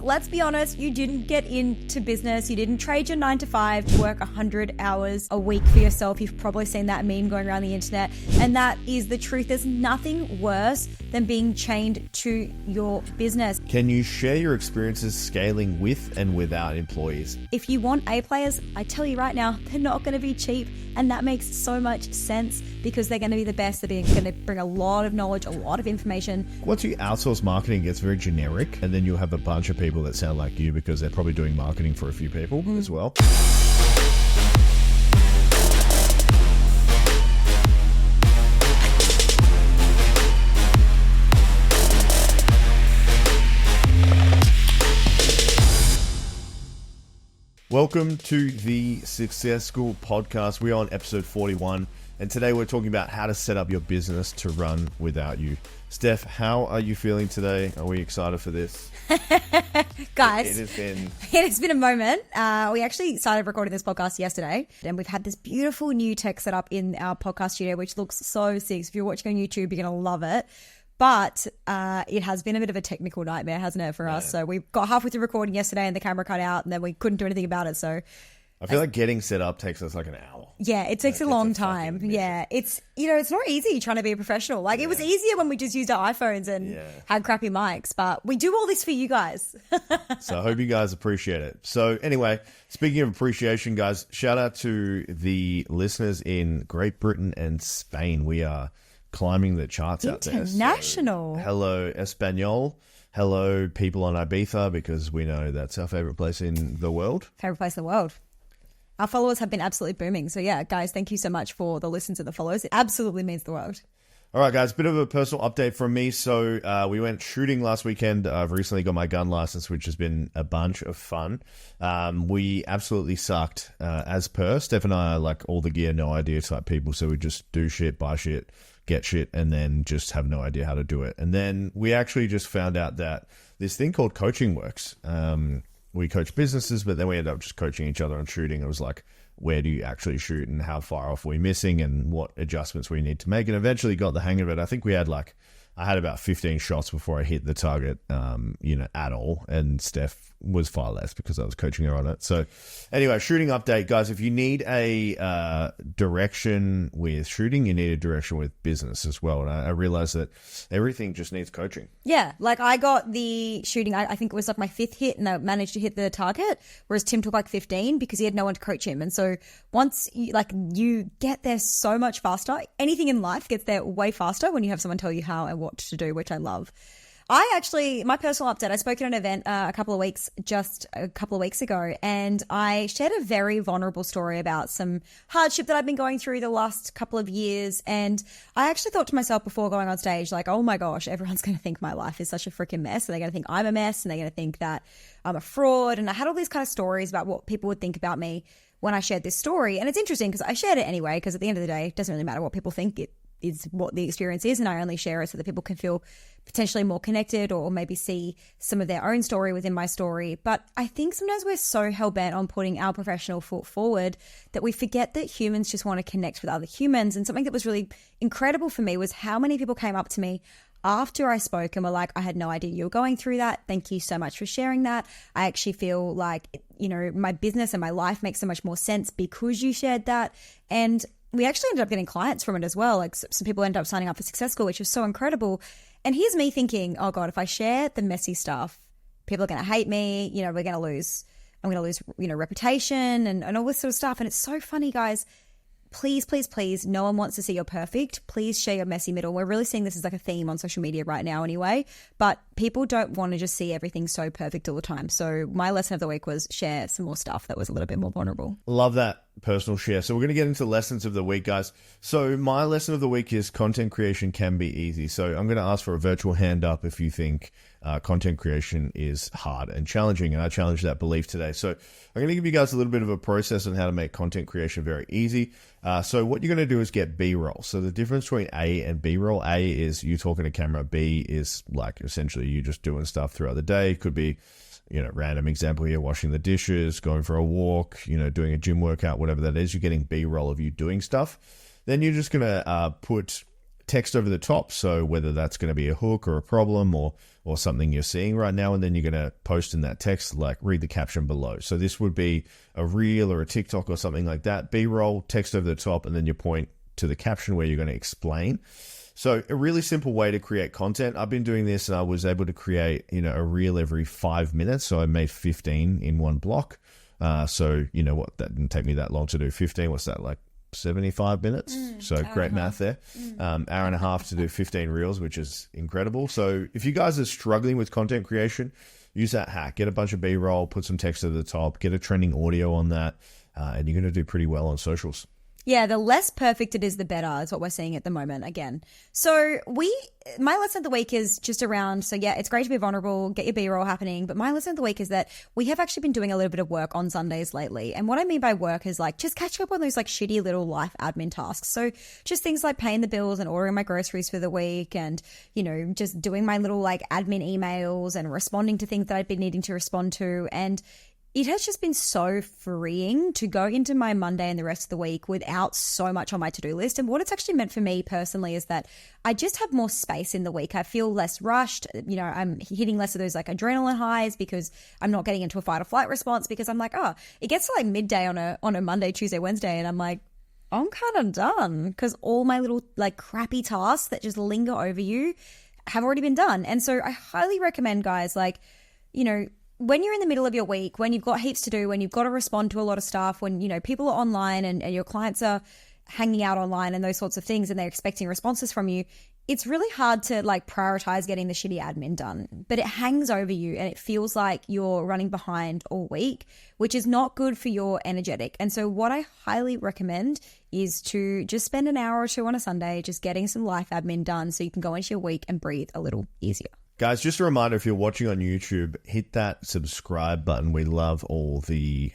Let's be honest, you didn't get into business. You didn't trade your 9 to 5 to work 100 hours a week for yourself. You've probably seen that meme going around the internet. And that is the truth. There's nothing worse than being chained to your business. Can you share your experiences scaling with and without employees? If you want A players, I tell you right now, they're not going to be cheap. And that makes so much sense because they're going to be the best. They're going to bring a lot of knowledge, a lot of information. Once you outsource marketing, it gets very generic, and then you'll have a bunch of people that sound like you because they're probably doing marketing for a few people as well. Welcome to the Success School podcast. We're on episode 41, and today we're talking about how to set up your business to run without you. Steph, how are you feeling today? Are we excited for this? Guys, it has been a moment. We actually started recording this podcast yesterday, and we've had this beautiful new tech set up in our podcast studio, which looks so sick. So if you're watching on YouTube, you're going to love it. But it has been a bit of a technical nightmare, hasn't it, for us? So we got halfway through recording yesterday and the camera cut out and then we couldn't do anything about it. So I feel like getting set up takes us like an hour. Yeah, it takes a long time. Yeah, it's not easy trying to be a professional. Like it was easier when we just used our iPhones and had crappy mics, but we do all this for you guys. So I hope you guys appreciate it. So anyway, speaking of appreciation, guys, shout out to the listeners in Great Britain and Spain. We are climbing the charts out there. International. So, hello, Espanol. Hello, people on Ibiza, because we know that's our favorite place in the world. Favorite place in the world. Our followers have been absolutely booming. So yeah, guys, thank you so much for the listens and the follows. It absolutely means the world. All right, guys, bit of a personal update from me. So we went shooting last weekend. I've recently got my gun license, which has been a bunch of fun. We absolutely sucked, as per. Steph and I are like all the gear, no idea type people. So we just do shit, buy shit, get shit, and then just have no idea how to do it. And then we actually just found out that this thing called coaching works. We coach businesses, but then we ended up just coaching each other on shooting. It was like, where do you actually shoot and how far off are we missing and what adjustments we need to make, and eventually got the hang of it. I think I had about 15 shots before I hit the target, at all. And Steph was far less because I was coaching her on it. So anyway, shooting update, guys. If you need a direction with shooting, you need a direction with business as well. And I realized that everything just needs coaching. Yeah, like I got the shooting, I think it was like my 5th hit and I managed to hit the target, whereas Tim took like 15 because he had no one to coach him. And so once you get there so much faster, anything in life gets there way faster when you have someone tell you how and what to do, which I love. My personal update, I spoke at an event just a couple of weeks ago, and I shared a very vulnerable story about some hardship that I've been going through the last couple of years. And I actually thought to myself before going on stage, like, oh my gosh, everyone's going to think my life is such a freaking mess. And they're going to think I'm a mess, and they're going to think that I'm a fraud. And I had all these kind of stories about what people would think about me when I shared this story. And it's interesting because I shared it anyway, because at the end of the day, it doesn't really matter what people think. It is what the experience is, and I only share it so that people can feel potentially more connected or maybe see some of their own story within my story. But I think sometimes we're so hell-bent on putting our professional foot forward that we forget that humans just want to connect with other humans. And something that was really incredible for me was how many people came up to me after I spoke and were like, I had no idea you were going through that. Thank you so much for sharing that. I actually feel like, my business and my life makes so much more sense because you shared that. And we actually ended up getting clients from it as well. Like some people ended up signing up for Success School, which was so incredible. And here's me thinking, oh God, if I share the messy stuff, people are going to hate me. I'm going to lose, reputation and all this sort of stuff. And it's so funny, guys. Please, please, please, no one wants to see your perfect. Please share your messy middle. We're really seeing this as like a theme on social media right now anyway, but people don't want to just see everything so perfect all the time. So my lesson of the week was share some more stuff that was a little bit more vulnerable. Love that personal share. So we're going to get into lessons of the week, guys. So my lesson of the week is content creation can be easy. So I'm going to ask for a virtual hand up if you think content creation is hard and challenging, and I challenge that belief today. So I'm going to give you guys a little bit of a process on how to make content creation very easy. So what you're going to do is get B-roll. So the difference between A and B-roll, A is you talking to camera, B is like essentially you just doing stuff throughout the day. It could be random example here, washing the dishes, going for a walk, doing a gym workout, whatever that is. You're getting B-roll of you doing stuff. Then you're just going to put text over the top. So whether that's going to be a hook or a problem or something you're seeing right now, and then you're going to post in that text, like read the caption below. So this would be a reel or a TikTok or something like that. B-roll, text over the top, and then you point to the caption where you're going to explain. So a really simple way to create content. I've been doing this and I was able to create, a reel every 5 minutes. So I made 15 in one block. So you know what, that didn't take me that long to do 15. What's that, like 75 minutes? So great math there. Hour and a half to do 15 reels, which is incredible. So if you guys are struggling with content creation, use that hack. Get a bunch of B-roll, put some text at the top, get a trending audio on that, and you're going to do pretty well on socials. Yeah, the less perfect it is, the better is what we're seeing at the moment again. So my lesson of the week is just around, so yeah, it's great to be vulnerable, get your B-roll happening, but my lesson of the week is that we have actually been doing a little bit of work on Sundays lately. And what I mean by work is like just catching up on those like shitty little life admin tasks. So just things like paying the bills and ordering my groceries for the week and, just doing my little like admin emails and responding to things that I've been needing to respond to. And it has just been so freeing to go into my Monday and the rest of the week without so much on my to-do list. And what it's actually meant for me personally is that I just have more space in the week. I feel less rushed. I'm hitting less of those like adrenaline highs because I'm not getting into a fight or flight response because I'm like, it gets to like midday on a Monday, Tuesday, Wednesday. And I'm like, I'm kind of done because all my little like crappy tasks that just linger over you have already been done. And so I highly recommend, guys, like, when you're in the middle of your week, when you've got heaps to do, when you've got to respond to a lot of stuff, when, people are online and your clients are hanging out online and those sorts of things and they're expecting responses from you, it's really hard to like prioritize getting the shitty admin done. But it hangs over you and it feels like you're running behind all week, which is not good for your energetic. And so what I highly recommend is to just spend an hour or two on a Sunday just getting some life admin done so you can go into your week and breathe a little easier. Guys, just a reminder, if you're watching on YouTube, hit that subscribe button. We love all the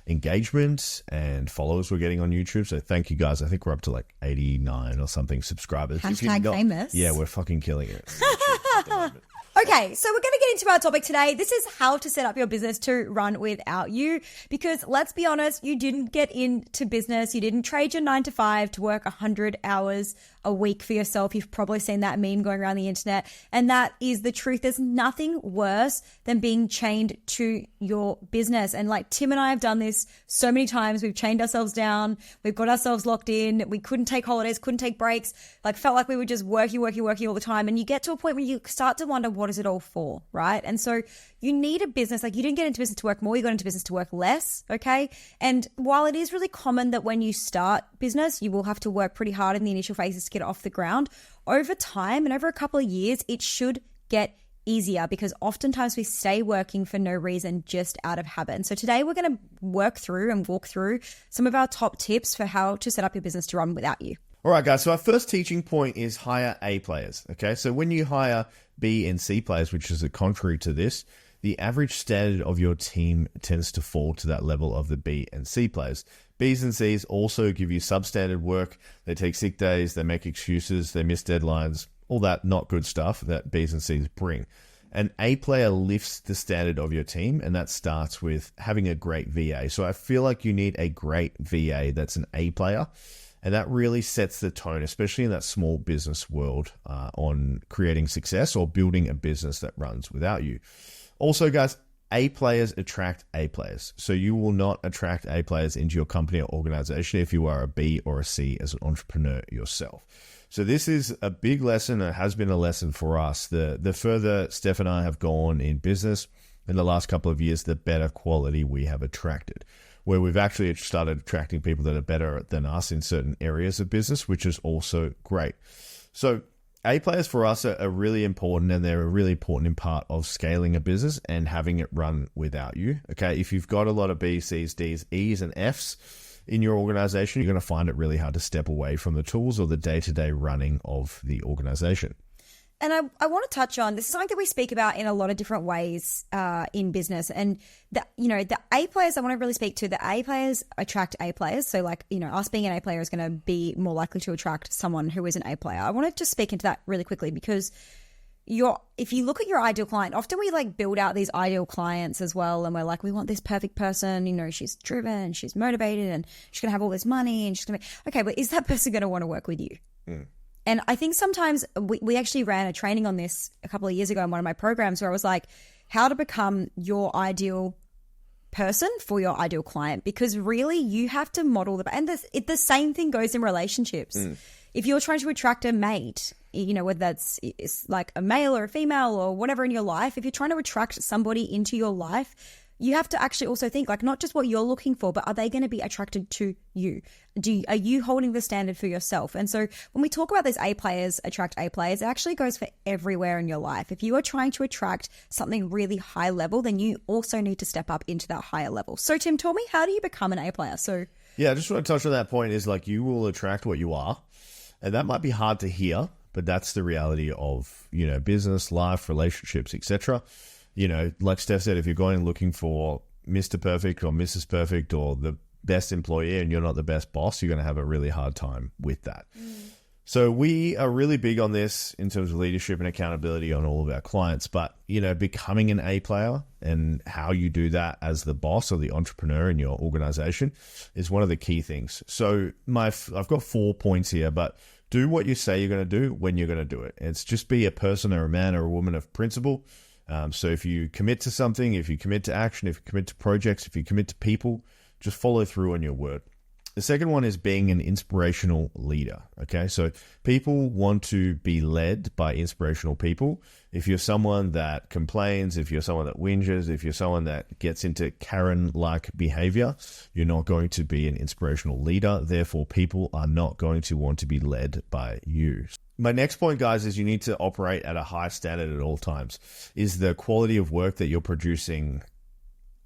engagement and followers we're getting on YouTube. So thank you, guys. I think we're up to like 89 or something subscribers. Hashtag famous. Yeah, we're fucking killing it. Okay, so we're going to get into our topic today. This is how to set up your business to run without you. Because let's be honest, you didn't get into business. You didn't trade your 9 to 5 to work 100 hours a week for yourself. You've probably seen that meme going around the internet. And that is the truth. There's nothing worse than being chained to your business. And like Tim and I have done this so many times. We've chained ourselves down. We've got ourselves locked in. We couldn't take holidays, couldn't take breaks. Like felt like we were just working all the time. And you get to a point where you start to wonder, what is it all for, right? And so you need a business. Like you didn't get into business to work more, you got into business to work less, okay? And while it is really common that when you start business, you will have to work pretty hard in the initial phases to get it off the ground, over time and over a couple of years, it should get easier because oftentimes we stay working for no reason, just out of habit. And so today we're going to walk through some of our top tips for how to set up your business to run without you. All right, guys. So our first teaching point is hire A players. Okay. So when you hire B and C players, which is a contrary to this, the average standard of your team tends to fall to that level of the B and C players. Bs and Cs also give you substandard work. They take sick days. They make excuses. They miss deadlines. All that not good stuff that Bs and Cs bring. An A player lifts the standard of your team, and that starts with having a great VA. So I feel like you need a great VA that's an A player. And that really sets the tone, especially in that small business world, on creating success or building a business that runs without you. Also, guys, A players attract A players. So you will not attract A players into your company or organization if you are a B or a C as an entrepreneur yourself. So this is a big lesson. It has been a lesson for us. The further Steph and I have gone in business in the last couple of years, the better quality we have attracted, where we've actually started attracting people that are better than us in certain areas of business, which is also great. So A players for us are really important, and they're a really important part of scaling a business and having it run without you. Okay, if you've got a lot of B's, C's, D's, E's, and F's in your organization, you're going to find it really hard to step away from the tools or the day-to-day running of the organization. And I want to touch on, this is something that we speak about in a lot of different ways in business. And the A players I want to really speak to, the A players attract A players. So like, us being an A player is going to be more likely to attract someone who is an A player. I want to just speak into that really quickly because if you look at your ideal client, often we like build out these ideal clients as well. And we're like, we want this perfect person, she's driven, she's motivated, and she's going to have all this money and she's going to be, okay, but is that person going to want to work with you? And I think sometimes we actually ran a training on this a couple of years ago in one of my programs where I was like, how to become your ideal person for your ideal client, because really you have to model and the same thing goes in relationships. If you're trying to attract a mate, whether that's it's like a male or a female or whatever in your life, if you're trying to attract somebody into your life, you have to actually also think like not just what you're looking for, but are they going to be attracted to you? Are you holding the standard for yourself? And so when we talk about those A players attract A players, it actually goes for everywhere in your life. If you are trying to attract something really high level, then you also need to step up into that higher level. So Tim, tell me, how do you become an A player? Yeah, I just want to touch on that point is like you will attract what you are. And that might be hard to hear, but that's the reality of, business, life, relationships, etc. Like Steph said, if you're going looking for Mr. Perfect or Mrs. Perfect or the best employee and you're not the best boss, you're going to have a really hard time with that. So we are really big on this in terms of leadership and accountability on all of our clients. But, becoming an A player and how you do that as the boss or the entrepreneur in your organization is one of the key things. So I've got 4 points here, but do what you say you're going to do when you're going to do it. It's just be a person or a man or a woman of principle. So if you commit to something, if you commit to action, if you commit to projects, if you commit to people, just follow through on your word. The second one is being an inspirational leader. Okay. So people want to be led by inspirational people. If you're someone that complains, if you're someone that whinges, if you're someone that gets into Karen-like behavior, you're not going to be an inspirational leader. Therefore, people are not going to want to be led by you. My next point, guys, is you need to operate at a high standard at all times. Is the quality of work that you're producing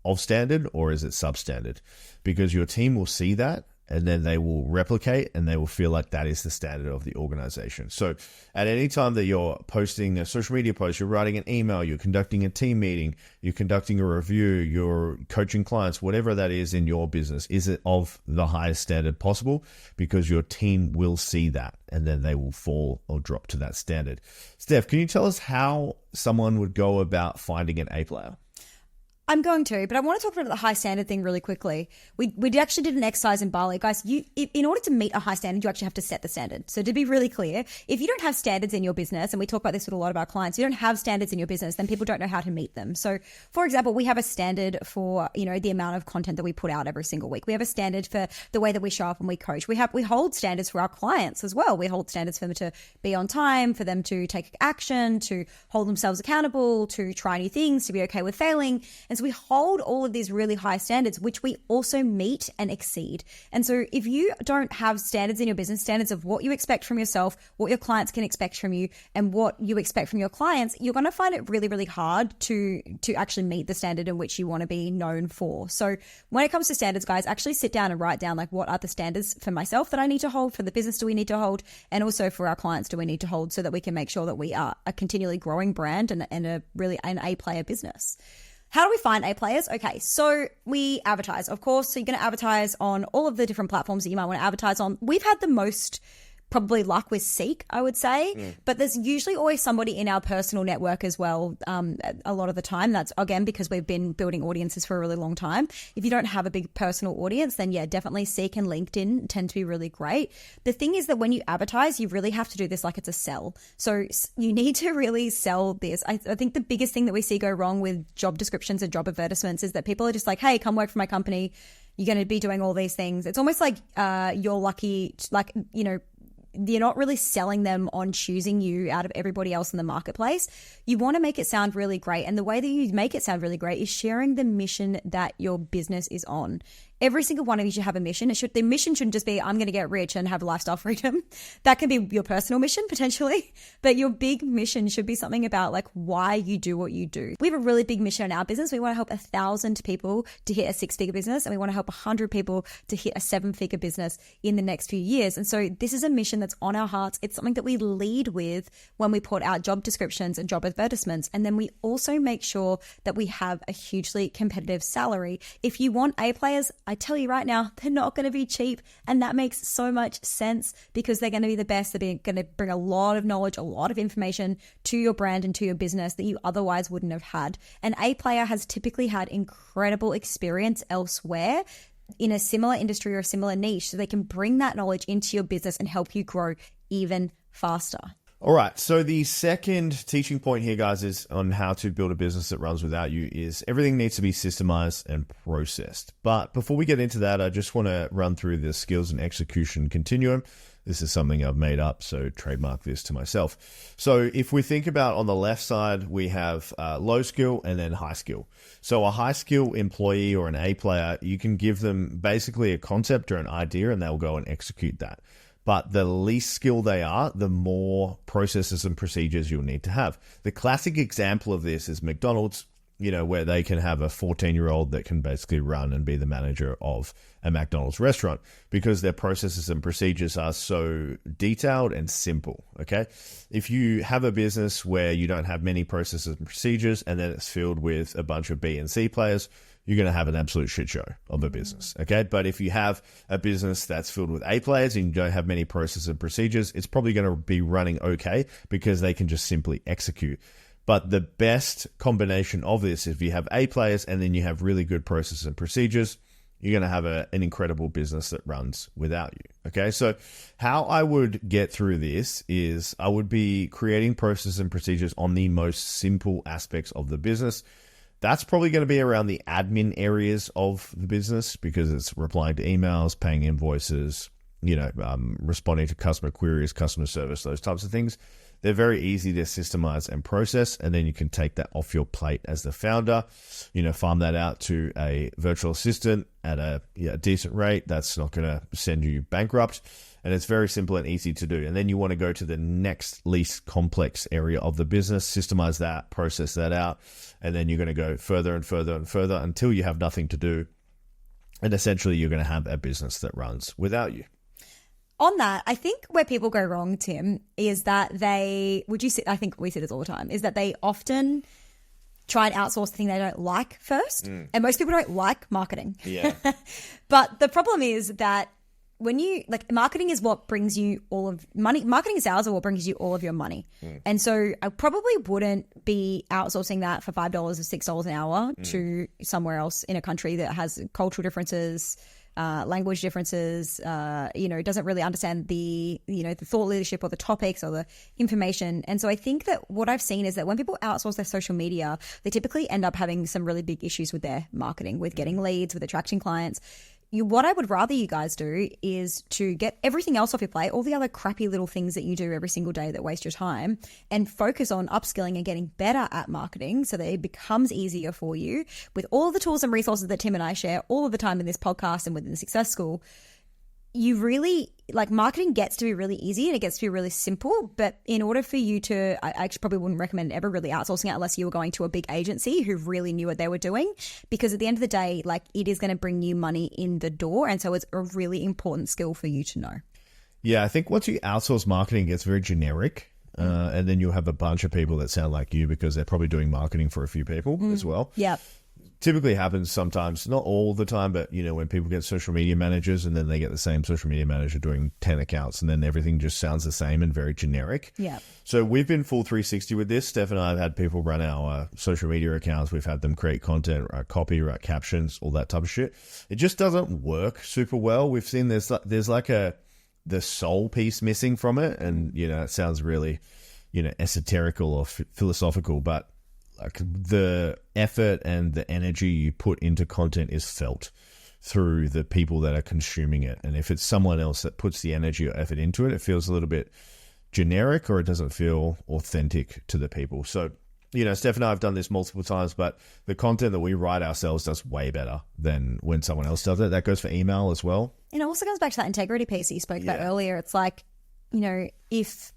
of standard or is it substandard? Because your team will see that and then they will replicate and they will feel like that is the standard of the organization. So at any time that you're posting a social media post, you're writing an email, you're conducting a team meeting, you're conducting a review, you're coaching clients, whatever that is in your business, is it of the highest standard possible? Because your team will see that and then they will fall or drop to that standard. Steph, can you tell us how someone would go about finding an A player? I'm going to, but I want to talk about the high standard thing really quickly. We actually did an exercise in Bali. Guys, in order to meet a high standard, you actually have to set the standard. So to be really clear, if you don't have standards in your business, and we talk about this with a lot of our clients, you don't have standards in your business, then people don't know how to meet them. So for example, we have a standard for, the amount of content that we put out every single week. We have a standard for the way that we show up and we coach. We hold standards for our clients as well. We hold standards for them to be on time, for them to take action, to hold themselves accountable, to try new things, to be okay with failing. And so we hold all of these really high standards, which we also meet and exceed. And so if you don't have standards in your business, standards of what you expect from yourself, what your clients can expect from you, and what you expect from your clients, you're going to find it really, really hard to actually meet the standard in which you want to be known for. So when it comes to standards, guys, actually sit down and write down like what are the standards for myself that I need to hold, for the business do we need to hold, and also for our clients do we need to hold, so that we can make sure that we are a continually growing brand and a really an A player business. How do we find A players? Okay, so we advertise, of course. So you're going to advertise on all of the different platforms that you might want to advertise on. We've had the most probably luck with Seek, I would say. But there's usually always somebody in our personal network as well, a lot of the time. That's, again, because we've been building audiences for a really long time. If you don't have a big personal audience, then yeah, definitely Seek and LinkedIn tend to be really great. The thing is that when you advertise, you really have to do this like it's a sell. So you need to really sell this. I think the biggest thing that we see go wrong with job descriptions and job advertisements is that people are just like, hey, come work for my company. You're going to be doing all these things. It's almost like you're lucky, like, you're not really selling them on choosing you out of everybody else in the marketplace. You want to make it sound really great. And the way that you make it sound really great is sharing the mission that your business is on. Every single one of you should have a mission. The mission shouldn't just be, I'm going to get rich and have lifestyle freedom. That can be your personal mission potentially, but your big mission should be something about like why you do what you do. We have a really big mission in our business. We want to help 1,000 people to hit a 6-figure business, and we want to help 100 people to hit a 7-figure business in the next few years. And so this is a mission that's on our hearts. It's something that we lead with when we put out job descriptions and job advertisements. And then we also make sure that we have a hugely competitive salary. If you want A players, I tell you right now, they're not going to be cheap. And that makes so much sense because they're going to be the best. They're going to bring a lot of knowledge, a lot of information to your brand and to your business that you otherwise wouldn't have had. An A player has typically had incredible experience elsewhere in a similar industry or a similar niche, so they can bring that knowledge into your business and help you grow even faster. All right. So the second teaching point here, guys, is on how to build a business that runs without you is everything needs to be systemized and processed. But before we get into that, I just want to run through the skills and execution continuum. This is something I've made up, so trademark this to myself. So if we think about on the left side, we have low skill and then high skill. So a high skill employee or an A player, you can give them basically a concept or an idea and they'll go and execute that. But the least skilled they are, the more processes and procedures you'll need to have. The classic example of this is McDonald's, where they can have a 14-year-old that can basically run and be the manager of a McDonald's restaurant because their processes and procedures are so detailed and simple, okay? If you have a business where you don't have many processes and procedures and then it's filled with a bunch of B and C players, you're going to have an absolute shit show of a business, okay? But if you have a business that's filled with A players and you don't have many processes and procedures, it's probably going to be running okay because they can just simply execute. But the best combination of this, if you have A players and then you have really good processes and procedures, you're going to have an incredible business that runs without you, okay? So how I would get through this is I would be creating processes and procedures on the most simple aspects of the business. That's probably going to be around the admin areas of the business because it's replying to emails, paying invoices, responding to customer queries, customer service, those types of things. They're very easy to systemize and process, and then you can take that off your plate as the founder, farm that out to a virtual assistant at a decent rate. That's not going to send you bankrupt. And it's very simple and easy to do. And then you want to go to the next least complex area of the business, systemize that, process that out. And then you're going to go further and further and further until you have nothing to do. And essentially, you're going to have a business that runs without you. On that, I think where people go wrong, Tim, is that I think we see this all the time, is that they often try and outsource the thing they don't like first. And most people don't like marketing. Yeah. But the problem is that when you marketing is what brings you all of money. Marketing and sales are what brings you all of your money. And so I probably wouldn't be outsourcing that for $5 or $6 an hour to somewhere else in a country that has cultural differences, language differences, doesn't really understand the thought leadership or the topics or the information. And so I think that what I've seen is that when people outsource their social media, they typically end up having some really big issues with their marketing, with getting leads, with attracting clients. What I would rather you guys do is to get everything else off your plate, all the other crappy little things that you do every single day that waste your time, and focus on upskilling and getting better at marketing so that it becomes easier for you with all the tools and resources that Tim and I share all of the time in this podcast and within the Success School. You really, marketing gets to be really easy and it gets to be really simple. But in order for you to, I actually probably wouldn't recommend ever really outsourcing it unless you were going to a big agency who really knew what they were doing. Because at the end of the day, it is going to bring you money in the door. And so it's a really important skill for you to know. Yeah, I think once you outsource marketing, it gets very generic. And then you'll have a bunch of people that sound like you because they're probably doing marketing for a few people as well. Yeah. Typically happens sometimes, not all the time, but when people get social media managers and then they get the same social media manager doing 10 accounts and then everything just sounds the same and very generic. Yeah. So we've been full 360 with this. Steph and I have had people run our social media accounts. We've had them create content, write copy, write captions, all that type of shit. It just doesn't work super well. We've seen there's the soul piece missing from it. And, it sounds really, esoterical or philosophical, but the effort and the energy you put into content is felt through the people that are consuming it. And if it's someone else that puts the energy or effort into it, it feels a little bit generic or it doesn't feel authentic to the people. So, Steph and I have done this multiple times, but the content that we write ourselves does way better than when someone else does it. That goes for email as well. And it also goes back to that integrity piece that you spoke about earlier. It's if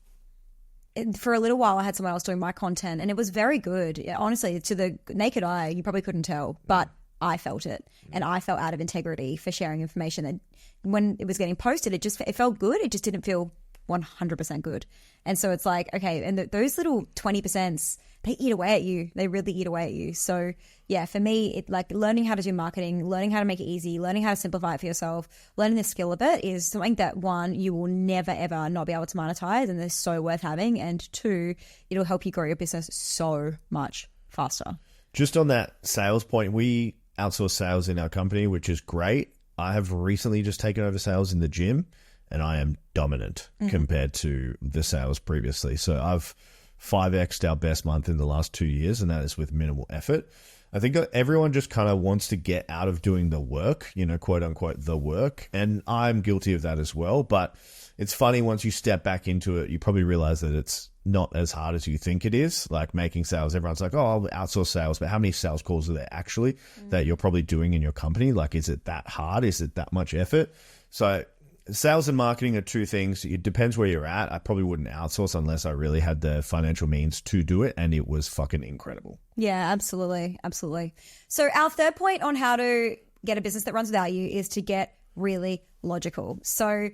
for a little while I had someone else doing my content and it was very good. Honestly, to the naked eye, you probably couldn't tell, but I felt it and I felt out of integrity for sharing information. And when it was getting posted, it felt good. It just didn't feel 100% good. And so it's okay. And those little 20%, they eat away at you. They really eat away at you. So yeah, for me, learning how to do marketing, learning how to make it easy, learning how to simplify it for yourself, learning the skill of it is something that, one, you will never, ever not be able to monetize, and they're so worth having. And two, it'll help you grow your business so much faster. Just on that sales point, we outsource sales in our company, which is great. I have recently just taken over sales in the gym. and I am dominant compared to the sales previously. So I've 5x'd our best month in the last 2 years, and that is with minimal effort. I think everyone just kind of wants to get out of doing the work, quote unquote, the work. And I'm guilty of that as well. But it's funny, once you step back into it, you probably realize that it's not as hard as you think it is. Like making sales, everyone's like, oh, I'll outsource sales. But how many sales calls are there actually that you're probably doing in your company? Like, is it that hard? Is it that much effort? So sales and marketing are two things. It depends where you're at. I probably wouldn't outsource unless I really had the financial means to do it. And it was fucking incredible. Yeah, absolutely. Absolutely. So our third point on how to get a business that runs without you is to get really logical. So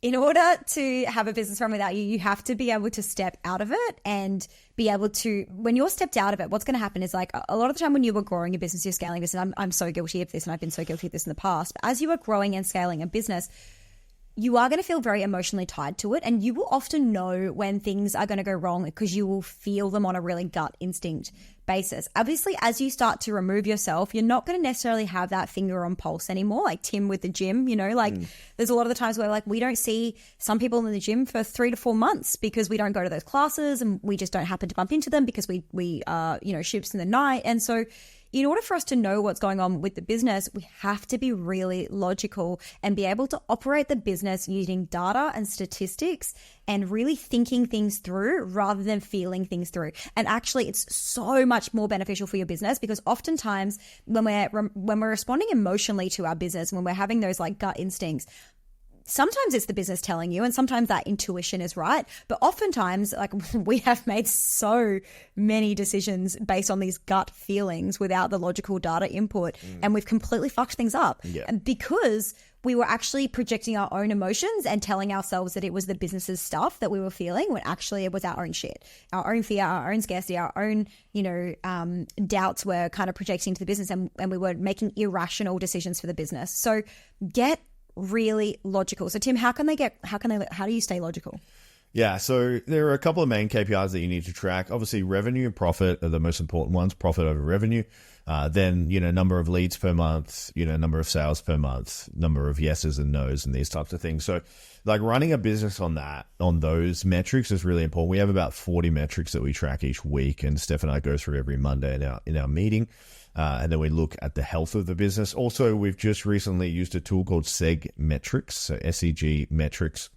in order to have a business run without you, you have to be able to step out of it and be able to, when you're stepped out of it, what's going to happen is like a lot of the time when you were growing a business, you're scaling this, and I'm so guilty of this, and I've been so guilty of this in the past. But as you are growing and scaling a business, you are going to feel very emotionally tied to it, and you will often know when things are going to go wrong because you will feel them on a really gut instinct basis. Obviously, as you start to remove yourself, you're not going to necessarily have that finger on pulse anymore, like Tim with the gym, there's a lot of the times where like we don't see some people in the gym for 3 to 4 months because we don't go to those classes and we just don't happen to bump into them because we are, ships in the night. And so in order for us to know what's going on with the business, we have to be really logical and be able to operate the business using data and statistics and really thinking things through rather than feeling things through. And actually, it's so much more beneficial for your business because oftentimes when we're responding emotionally to our business, when we're having those like gut instincts, sometimes it's the business telling you, and sometimes that intuition is right. But oftentimes, like we have made so many decisions based on these gut feelings without the logical data input, and we've completely fucked things up. Yeah. And because we were actually projecting our own emotions and telling ourselves that it was the business's stuff that we were feeling when actually it was our own shit, our own fear, our own scarcity, our own, doubts were kind of projecting to the business, and we were making irrational decisions for the business. So get really logical. So Tim, how do you stay logical? Yeah, so there are a couple of main KPIs that you need to track. Obviously, revenue and profit are the most important ones, profit over revenue. Then, number of leads per month, number of sales per month, number of yeses and nos and these types of things. So like running a business on those metrics is really important. We have about 40 metrics that we track each week, and Steph and I go through every Monday in our meeting. And then we look at the health of the business. Also, we've just recently used a tool called Seg Metrics, so SEG Metrics.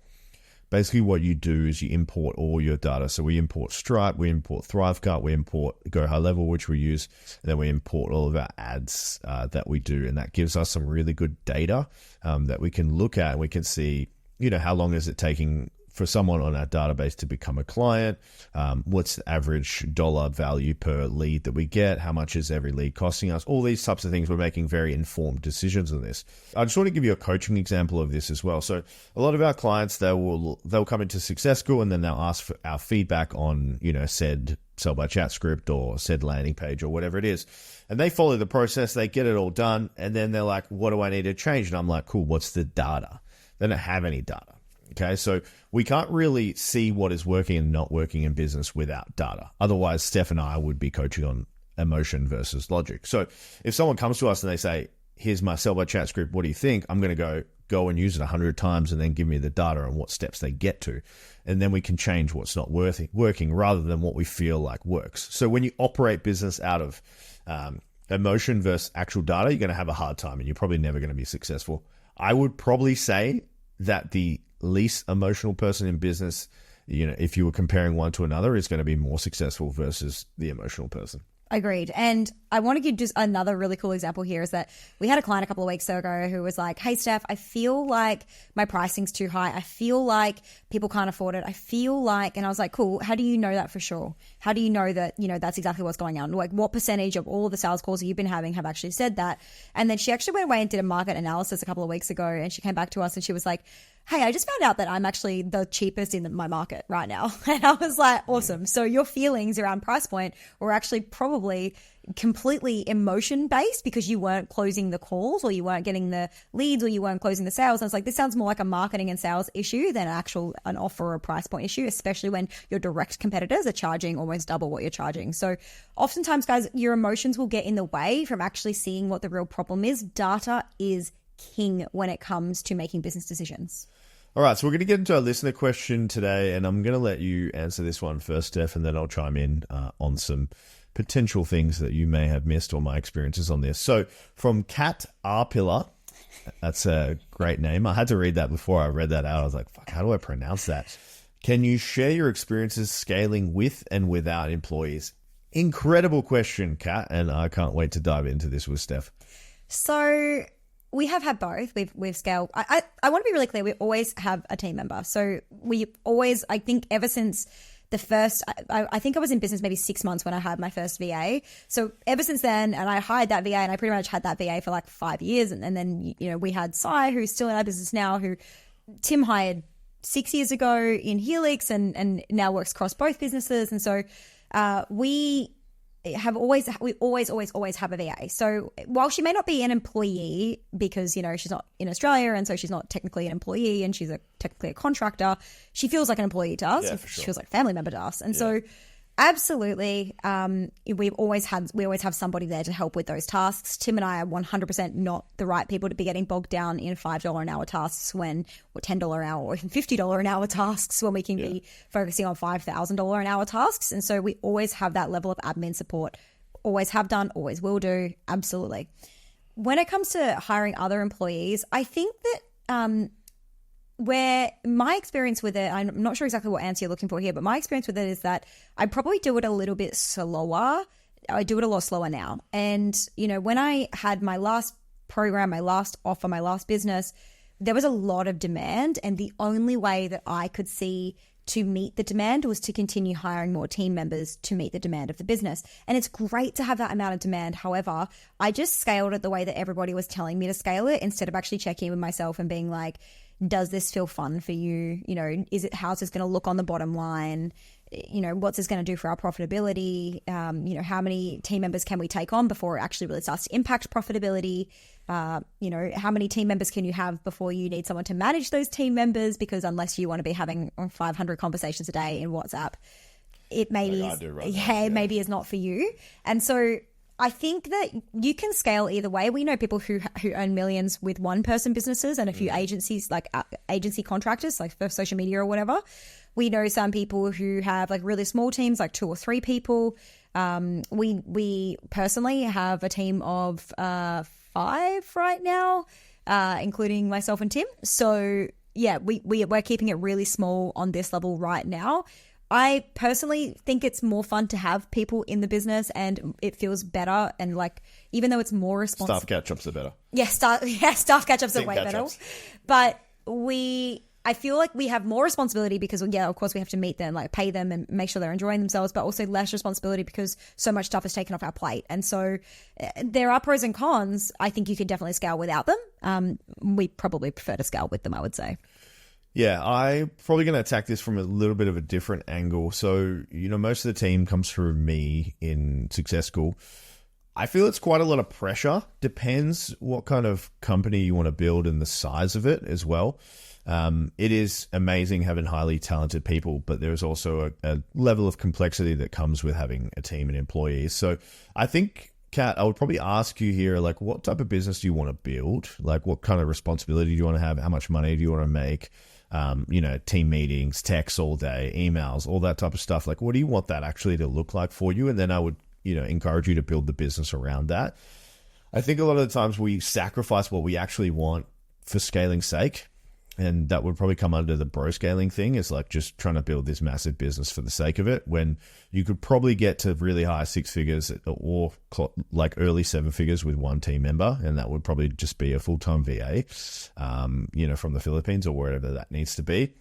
Basically, what you do is you import all your data. So we import Stripe, we import ThriveCart, we import Go High Level, which we use, and then we import all of our ads that we do. And that gives us some really good data that we can look at, and we can see, how long is it taking for someone on our database to become a client, what's the average dollar value per lead that we get, how much is every lead costing us, all these types of things. We're making very informed decisions on this. I just want to give you a coaching example of this as well. So a lot of our clients, they'll come into Success School, and then they'll ask for our feedback on, said sell by chat script or said landing page or whatever it is. And they follow the process, they get it all done, and then they're like, what do I need to change? And I'm like, cool, what's the data? They don't have any data. Okay, so we can't really see what is working and not working in business without data. Otherwise, Steph and I would be coaching on emotion versus logic. So if someone comes to us and they say, here's my sell by chat script, what do you think? I'm going to go and use it 100 times and then give me the data on what steps they get to. And then we can change what's not working rather than what we feel like works. So when you operate business out of emotion versus actual data, you're going to have a hard time and you're probably never going to be successful. I would probably say that the least emotional person in business, if you were comparing one to another, is going to be more successful versus the emotional person. Agreed. And I want to give just another really cool example here is that we had a client a couple of weeks ago who was like, hey, Steph, I feel like my pricing's too high. I feel like people can't afford it. I feel like, and I was like, cool, how do you know that for sure? How do you know that, that's exactly what's going on? Like what percentage of all of the sales calls that you've been having have actually said that? And then she actually went away and did a market analysis a couple of weeks ago, and she came back to us and she was like, hey, I just found out that I'm actually the cheapest in my market right now. And I was like, awesome. So your feelings around price point were actually probably completely emotion based because you weren't closing the calls or you weren't getting the leads or you weren't closing the sales. And it's like, this sounds more like a marketing and sales issue than an offer or a price point issue, especially when your direct competitors are charging almost double what you're charging. So oftentimes, guys, your emotions will get in the way from actually seeing what the real problem is. Data is king when it comes to making business decisions. All right, so we're going to get into our listener question today, and I'm going to let you answer this one first, Steph, and then I'll chime in on some potential things that you may have missed or my experiences on this. So from Kat Arpilla, that's a great name. I had to read that before I read that out. I was like, fuck, how do I pronounce that? Can you share your experiences scaling with and without employees? Incredible question, Kat, and I can't wait to dive into this with Steph. So we have had both. We've scaled. I want to be really clear. We always have a team member. So we always, I think ever since the first, I think I was in business maybe 6 months when I hired my first VA. So ever since then, and I hired that VA and I pretty much had that VA for like 5 years. And then, we had Sai, who's still in our business now, who Tim hired 6 years ago in Helix and now works across both businesses. And so we always have a VA. So while she may not be an employee because, she's not in Australia and so she's not technically an employee and she's technically a contractor, she feels like an employee to us. Yeah, for sure. She feels like a family member to us. And so absolutely, we always have somebody there to help with those tasks. Tim and I are 100% not the right people to be getting bogged down in $5 an hour tasks or $10 an hour or even $50 an hour tasks when we can be focusing on $5,000 an hour tasks. And so we always have that level of admin support. Always have done, always will do. Absolutely. When it comes to hiring other employees, I think that where my experience with it, I'm not sure exactly what answer you're looking for here, but my experience with it is that I probably do it a little bit slower. I do it a lot slower now. And, when I had my last program, my last offer, my last business, there was a lot of demand. And the only way that I could see to meet the demand was to continue hiring more team members to meet the demand of the business. And it's great to have that amount of demand. However, I just scaled it the way that everybody was telling me to scale it instead of actually checking in with myself and being like, does this feel fun for you? How's this going to look on the bottom line? What's this going to do for our profitability? How many team members can we take on before it actually really starts to impact profitability? How many team members can you have before you need someone to manage those team members? Because unless you want to be having 500 conversations a day in WhatsApp, it maybe maybe is not for you. And so I think that you can scale either way. We know people who earn millions with one-person businesses and a few agencies, like agency contractors, like for social media or whatever. We know some people who have like really small teams, like 2 or 3 people. We personally have a team of 5 right now, including myself and Tim. So yeah, we're keeping it really small on this level right now. I personally think it's more fun to have people in the business and it feels better. And like, even though it's more responsible. Staff catch-ups are better. Yeah, staff catch-ups are way better. But I feel like we have more responsibility because, of course we have to meet them, like pay them and make sure they're enjoying themselves, but also less responsibility because so much stuff is taken off our plate. And so there are pros and cons. I think you can definitely scale without them. We probably prefer to scale with them, I would say. Yeah, I'm probably going to attack this from a little bit of a different angle. So, most of the team comes through me in Success School. I feel it's quite a lot of pressure. Depends what kind of company you want to build and the size of it as well. It is amazing having highly talented people, but there's also a level of complexity that comes with having a team and employees. So I think, Kat, I would probably ask you here, like, what type of business do you want to build? Like, what kind of responsibility do you want to have? How much money do you want to make? Team meetings, texts all day, emails, all that type of stuff. Like, what do you want that actually to look like for you? And then I would, encourage you to build the business around that. I think a lot of the times we sacrifice what we actually want for scaling's sake. And that would probably come under the bro scaling thing, is like just trying to build this massive business for the sake of it, when you could probably get to really high 6 figures or like early 7 figures with one team member. And that would probably just be a full-time VA, from the Philippines or wherever that needs to be.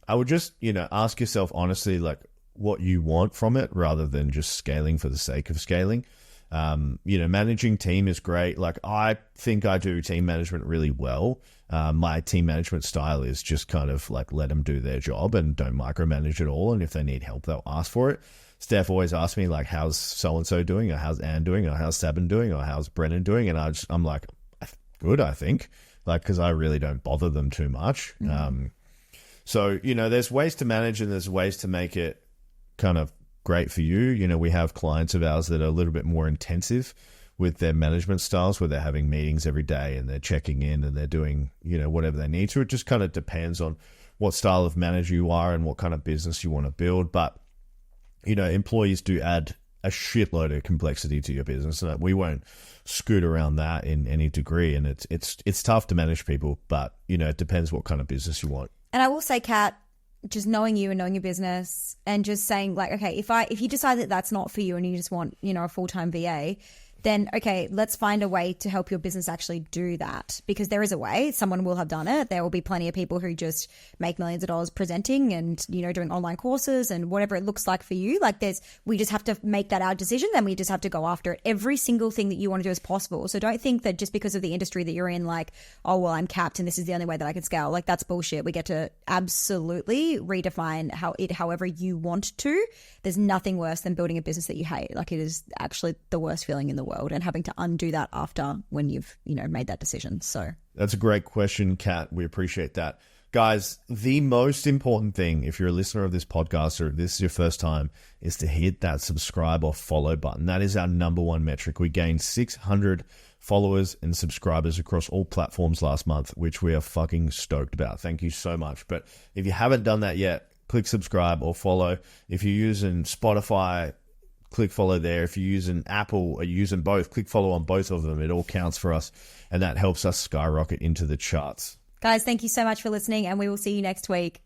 I would just, ask yourself honestly, like what you want from it rather than just scaling for the sake of scaling. Managing team is great. Like, I think I do team management really well. My team management style is just kind of like let them do their job and don't micromanage at all. And if they need help, they'll ask for it. Steph always asks me like, how's so-and-so doing? Or how's Anne doing? Or how's Sabin doing? Or how's Brennan doing? And I'm like, good, I think, like, cause I really don't bother them too much. So, there's ways to manage and there's ways to make it kind of great for you. We have clients of ours that are a little bit more intensive with their management styles, where they're having meetings every day and they're checking in and they're doing, whatever they need to. It just kind of depends on what style of manager you are and what kind of business you want to build. But, employees do add a shitload of complexity to your business, and we won't scoot around that in any degree. And it's tough to manage people, but, it depends what kind of business you want. And I will say, Kat, just knowing you and knowing your business and just saying like, okay, if you decide that that's not for you and you just want, a full-time VA, then okay, let's find a way to help your business actually do that, because there is a way. Someone will have done it. There will be plenty of people who just make millions of dollars presenting and, doing online courses and whatever it looks like for you. Like we just have to make that our decision. Then we just have to go after it. Every single thing that you want to do is possible. So don't think that just because of the industry that you're in, like, oh, well, I'm capped and this is the only way that I can scale. Like, that's bullshit. We get to absolutely redefine however you want to. There's nothing worse than building a business that you hate. Like, it is actually the worst feeling in the world, and having to undo that after when you've made that decision. So that's a great question, Kat. We appreciate that. Guys, the most important thing, if you're a listener of this podcast or if this is your first time, is to hit that subscribe or follow button. That is our number one metric. We gained 600 followers and subscribers across all platforms last month, which we are fucking stoked about. Thank you so much. But if you haven't done that yet, click subscribe or follow. If you're using Spotify, click follow there. If you're using Apple or you're using both, click follow on both of them. It all counts for us, and that helps us skyrocket into the charts. Guys, thank you so much for listening, and we will see you next week.